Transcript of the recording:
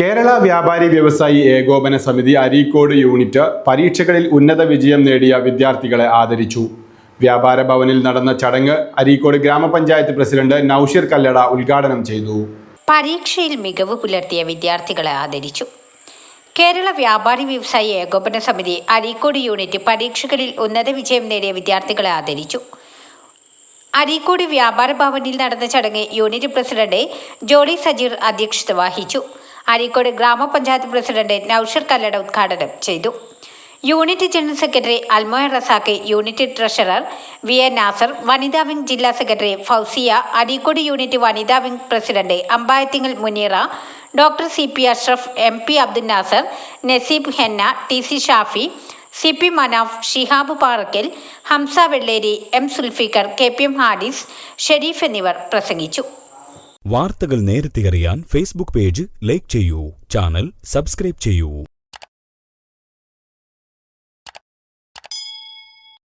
കേരള വ്യാപാരി വ്യവസായി ഏകോപന സമിതി അരീക്കോട് യൂണിറ്റ് പരീക്ഷകളിൽ ഉന്നത വിജയം നേടിയ വിദ്യാർത്ഥികളെ ആദരിച്ചു. വ്യാപാര ഭവനിൽ നടന്ന ചടങ്ങ് അരീക്കോട് ഗ്രാമപഞ്ചായത്ത് പ്രസിഡന്റ് നൌഷിർ കല്ലട ഉദ്ഘാടനം ചെയ്തു. പരീക്ഷയിൽ മികവ് പുലർത്തിയ വിദ്യാർത്ഥികളെ ആദരിച്ചു. കേരള വ്യാപാരി വ്യവസായി ഏകോപന സമിതി അരീക്കോട് യൂണിറ്റ് പരീക്ഷകളിൽ ഉന്നത വിജയം നേടിയ വിദ്യാർത്ഥികളെ ആദരിച്ചു. അരീക്കോട് വ്യാപാര ഭവനിൽ നടന്ന ചടങ്ങ് യൂണിറ്റ് പ്രസിഡന്റ് ജോളി സജീർ അധ്യക്ഷത വഹിച്ചു. അരീക്കോട് ഗ്രാമപഞ്ചായത്ത് പ്രസിഡന്റ് നൌഷിർ കല്ലട ഉദ്ഘാടനം ചെയ്തു. Unit general secretary Almoya Razak, unit treasurer V A Nasar, വനിതാ വിംഗ് ജില്ലാ സെക്രട്ടറി ഫൗസിയ, അരീക്കോട് യൂണിറ്റ് വനിതാ wing president Ambayathingal Muneera, doctor CP Ashraf, MP Abdul Nasar, Naseeb Henna, TC Shafi, CP Manaf, Shihab Parakkal, Hamsa Velleri, M Sulfikar, KPM Haris, Sherif എന്നിവർ പ്രസംഗിച്ചു. വാർത്തകൾ നേരത്തെ അറിയാൻ ഫേസ്ബുക്ക് പേജ് ലൈക്ക് ചെയ്യൂ, ചാനൽ സബ്സ്ക്രൈബ് ചെയ്യൂ.